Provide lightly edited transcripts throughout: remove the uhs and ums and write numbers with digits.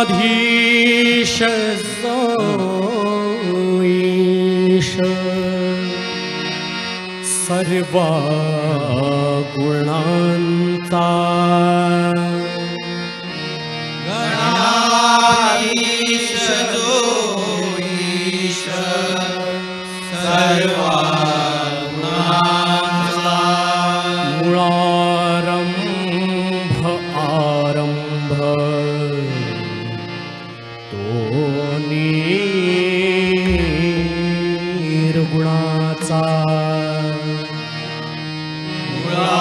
गणाधीश सोईश सर्व गुणांचा गणाधीश सोईश सर्व गुणांचा मूळारंभ आरंभ निर्गुणाचा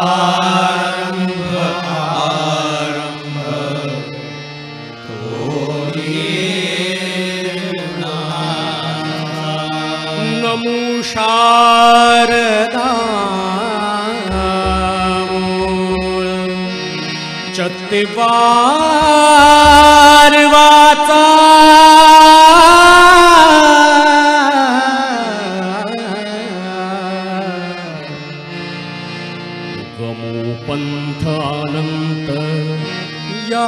मूळारंभ आरंभ तो निर्गुणाचा नमो शारदा चत्वार वाचा गमो पंथ अनंत या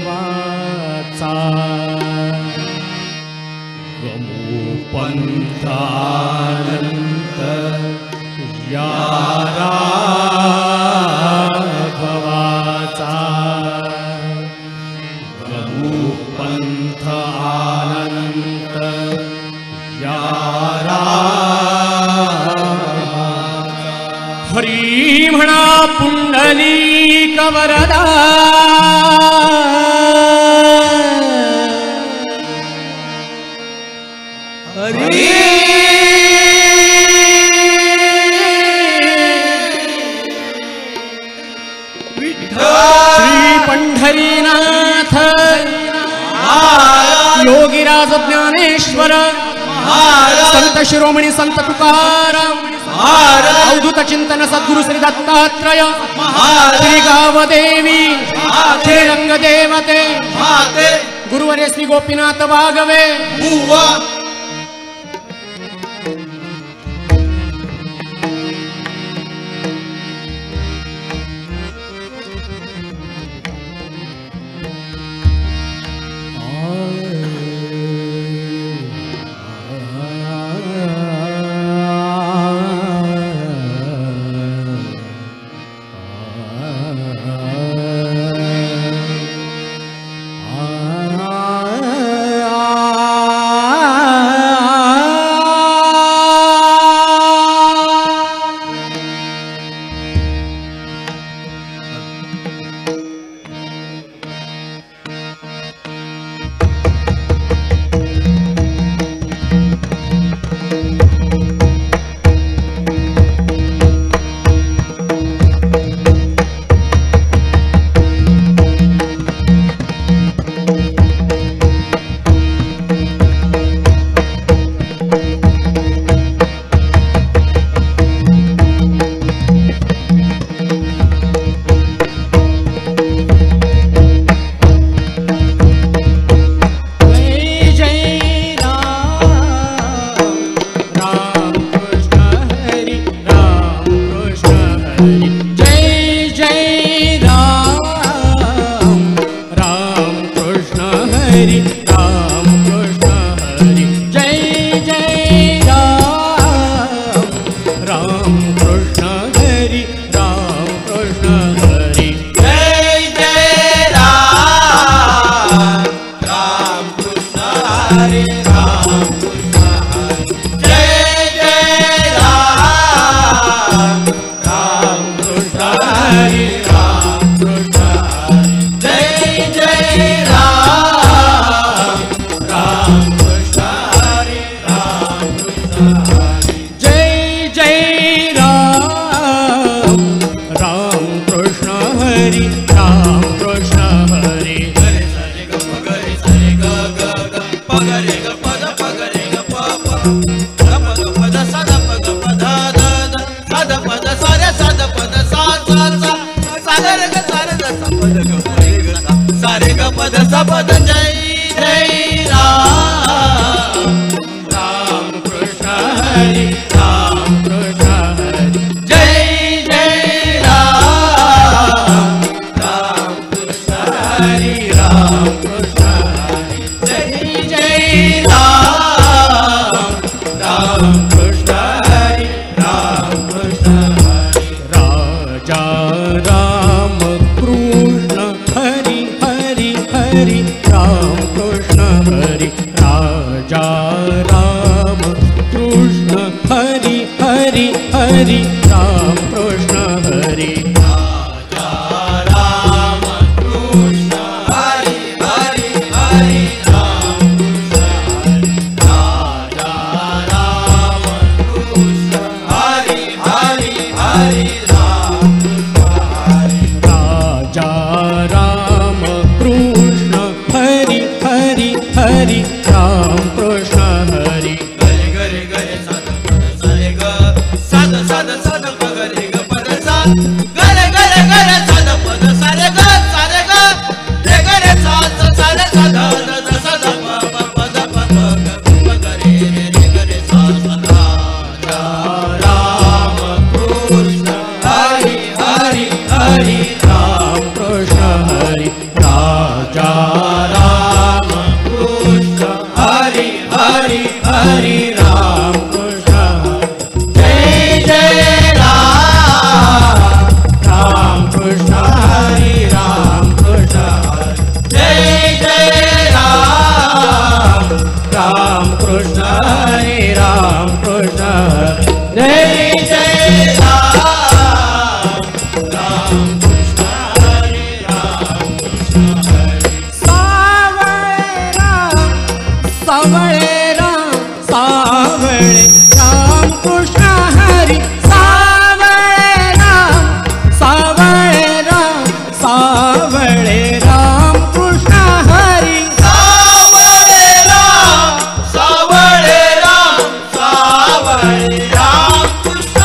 राघवाचा गमो पंथ अनंत या राघवाचा गमो पंथ अनंत या हरी म्हणा पुंडलिक वरदा हरी श्री पंढरीनाथ योगीराज ज्ञानेश्वर संत शिरोमणी संत तुकाराम अवधूत चिंतन सद्गुरु श्री दत्तात्रय श्री गावदेवी श्रीरंग देवते गुरुवर्य श्री गोपीनाथ भागवे जय जय राम राम कृष्ण हरी राम कृष्ण हरी गरे सारे ग पगरे सारे ग ग ग पगरे ग पद पगरे ग प प ग पद सा द पग पद द द सा द पद सारे सा द पद सा सा सा सारे ग सारे द सा पद ग रे ग सा सारे ग पद सा पद जय जय राम राम कृष्ण हरी राम कृष्ण हरी जय जय राम राम कृष्ण हरी राम कृष्ण हरी जय जय राम राम कृष्ण हरी राम कृष्ण हरी राजा राम कृष्ण हरी हरी हरी राम कृष्ण हरी राजा राम कृष्ण हरी हरी हरी राम कृष्ण हरी राजा राम कृष्ण हरि हरि हरि राम कृष्ण राजा राम कृष्ण हरि हरि हरि राम कृष्ण राजा राम कृष्ण हरी हरी हरी राम कृष्ण हरी गरे गरे गरे साध पद सारे ग साध साध साध पगरे ग पद सा गरे गरे गरे साध पद सारे ग रे गरे सा सा सारे सा ध ध ध सा ध प प प द प प ग पगरे रे गरे सा सा राजा राम कृष्ण हरि हरि हरि राम कृष्ण हरी राजा राम कृष्ण हरि हरि हरि राम कृष्ण जय जय राम राम कृष्ण हरी राम कृष्ण जय जय राम राम कृष्ण हरी राम कृष्ण जय जय राम राम कृष्ण हरि राम कृष्ण हरि सावळे राम सावळे राम कृष्ण हरी सावळे राम सावळे राम कृष्ण हरी सावळे राम सावळे राम सावळे राम कृष्ण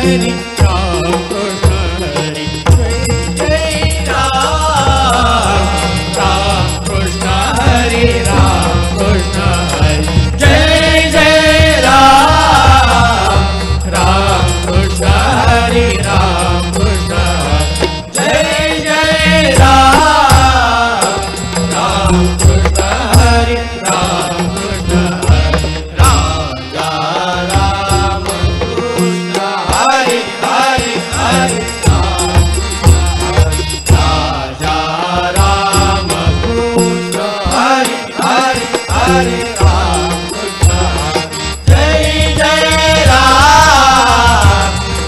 हरी राम कृष्ण हरी जय राम राम कृष्ण हरी राम कृष्ण हरी जय राम राम कृष्ण हरी राम कृष्ण जय राम राम कृष्ण हरी राम कृष्ण हरी राजा राम कृष्ण हरी हरी हरी राजा राम कृष्ण हरी हरी हरी राम कृष्ण जय राम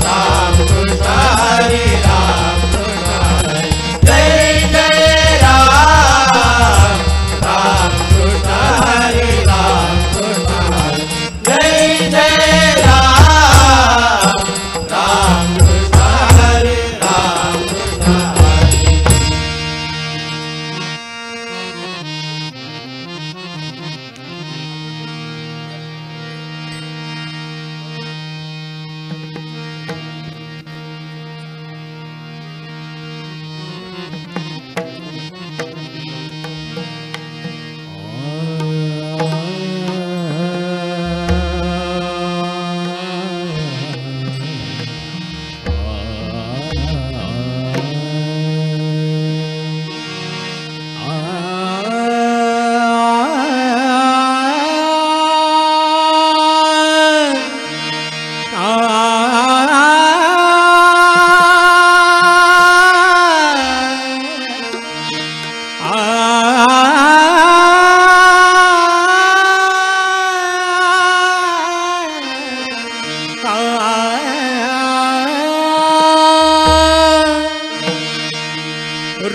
राम कृष्ण हरी राम कृष्ण जय राम राम कृष्ण हरी राम कृष्ण जय राम राम कृष्ण हरी राम कृष्ण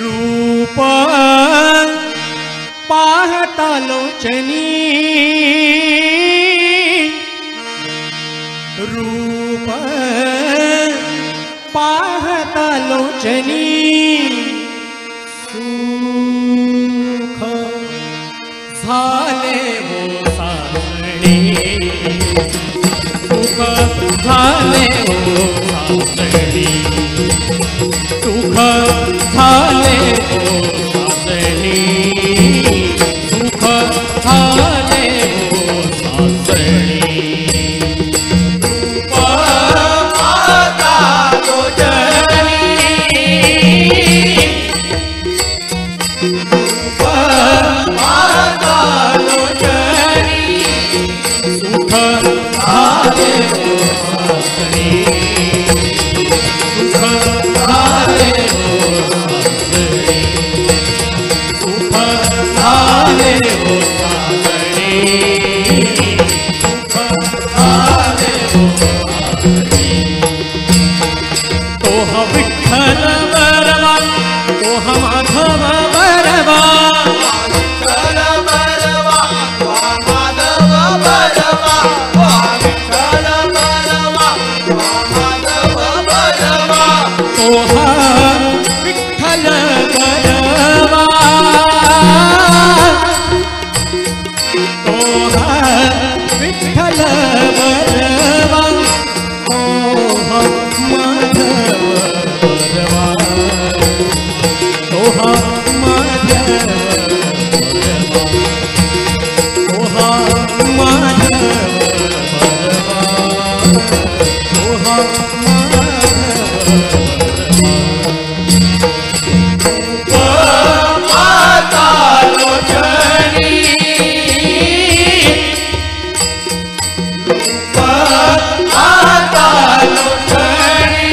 रूप पाहता लोचनी रूप पाहता लोचनी सुख झाले हो सासणे सुख झाले हो सासणी सुख झाले हो सासणी सुख झाले हो सासणी माता लोचनी माता लोचनी सुख झाले हो सासणी सुख झाले हो सासणी सुख झाले हो सासणी सुख झाले हो सासणी तो हा विठ्ठल बरवा तो हा माधव बरवा विठ्ठल बरवा माधव बरवा विठ्ठल बरवा माधव बरवा तो हा विठ्ठल बरवा तो हा विठ्ठल बरवा तो हा माधव बरवा तो हा माधव बरवा तो हा माधव बरवा तो हा माता लोचनी माता लोचनी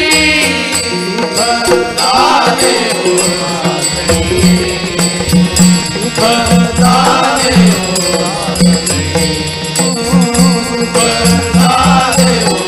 दाने हो सुख दाने हो सुख दाने हो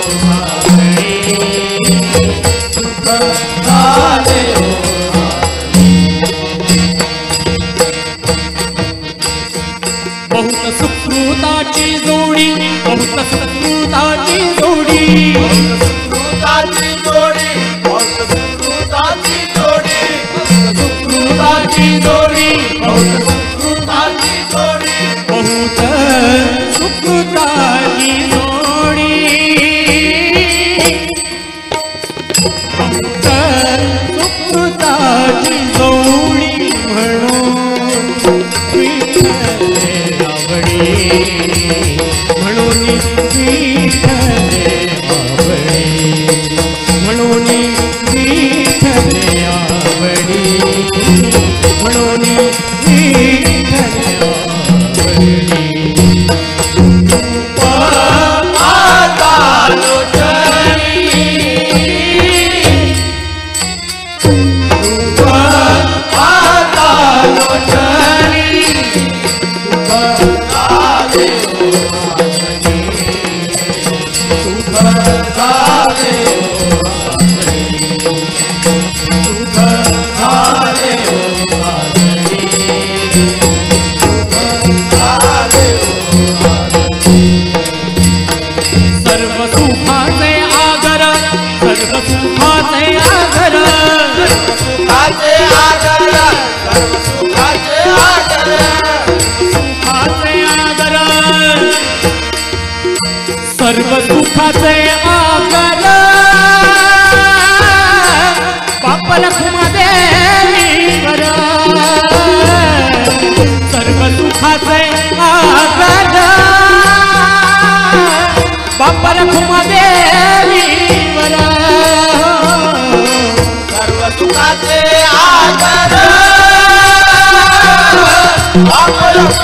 सर्व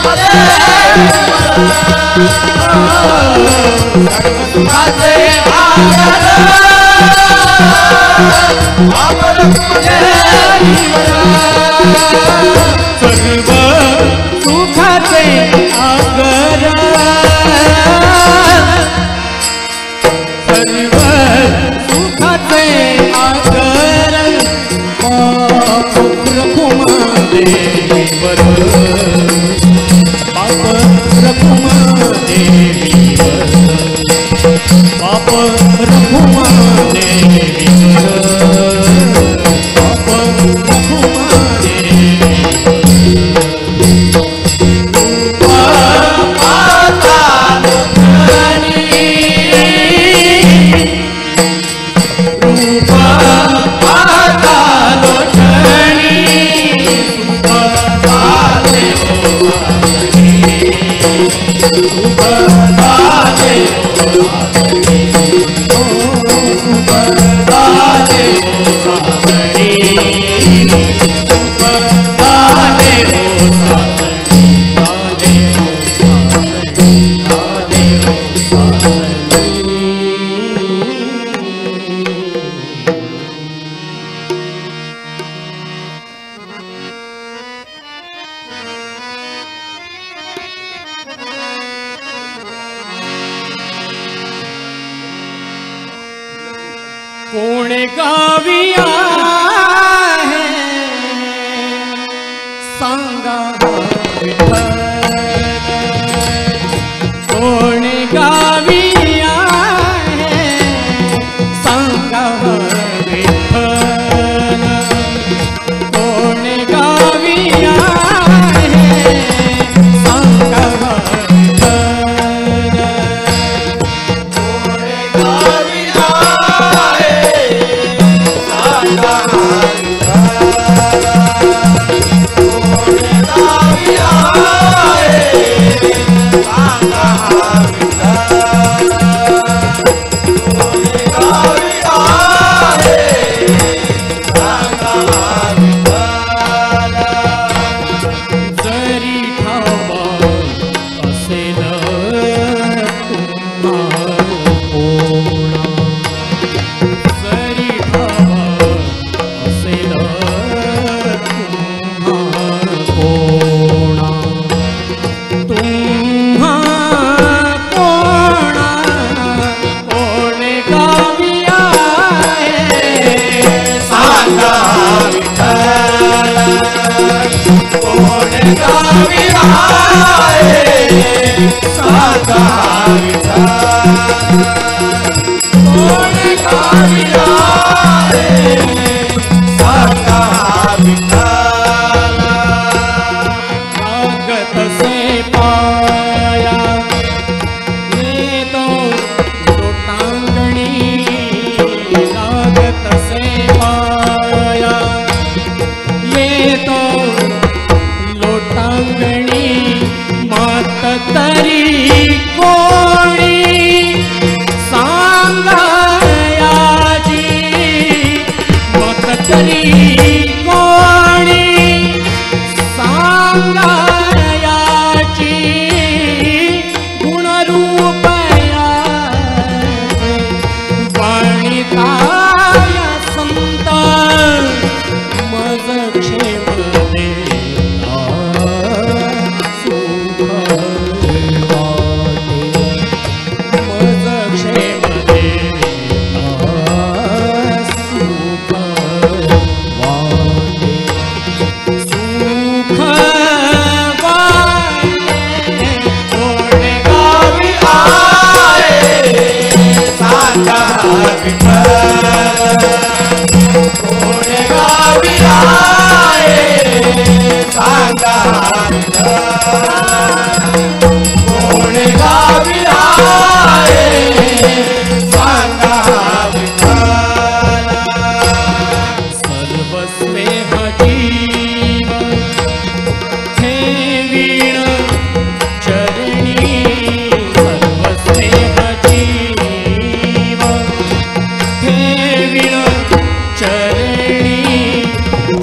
सुखाचे आगर सर्व सुखाचे आगर पाप रखुमा देवीवर पाप रखुमा देवीवर पाप रखुमा देवीवर पाप रखुमा कोण गावी आहे सांगा विठ्ठल कोण गावी आहे सांगा विठ्ठल कोण गावी आहे सांगा विठ्ठल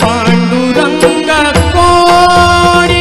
पांडुरंग कोणी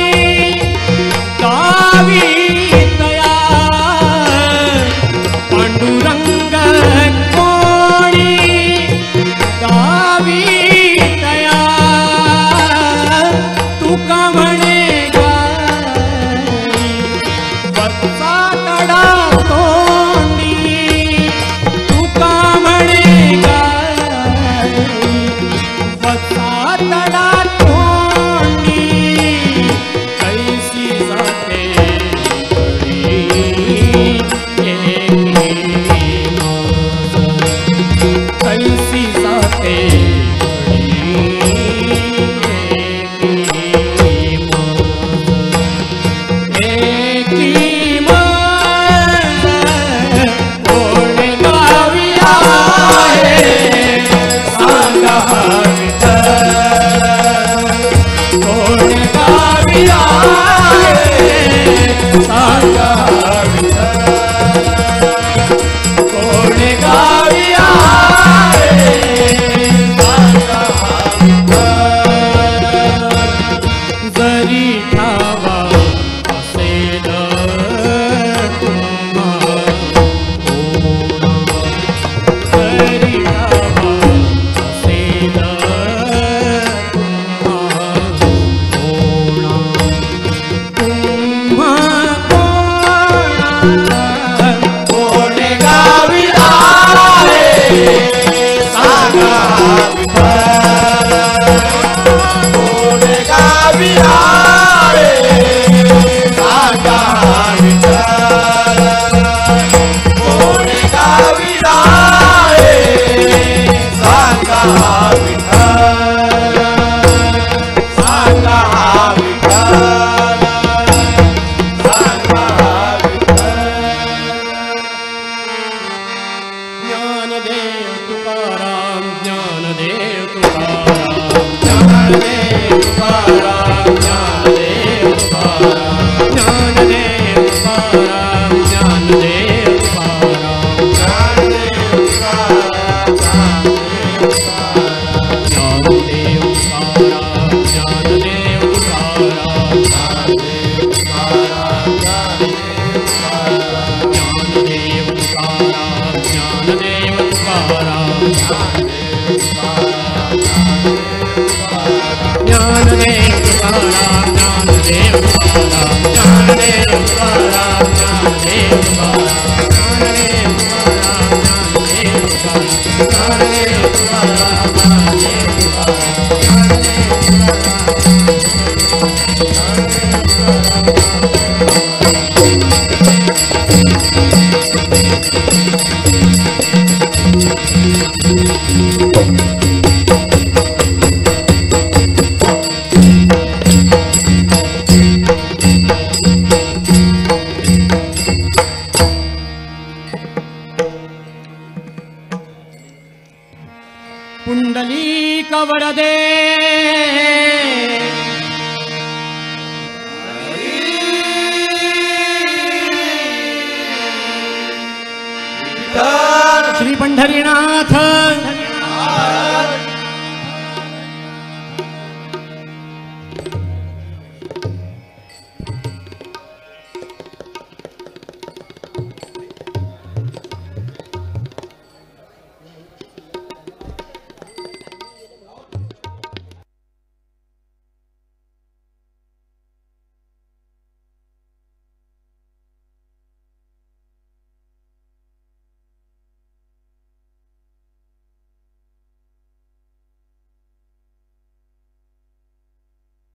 तुकाराम ज्ञानदेव तुकाराम ज्ञानदेव तुकाराम ज्ञानदेव तुकाराम ज्ञानदेव तुकाराम ज्ञानदेव तुकाराम ज्ञानदेव तुकाराम ज्ञानदेव तुकाराम ज्ञानदेव तुकाराम ज्ञानदेव तुकाराम ज्ञानदेव तुकाराम ज्ञानदेव तुकाराम ज्ञानदेव तुकाराम ज्ञानदेव तुकाराम ज्ञानदेव तुकाराम ज्ञानदेव तुकाराम ज्ञानदेव तुकाराम ज्ञानदेव तुकाराम ज्ञानदेव पुंडलीक वरदे श्री पंढरीनाथ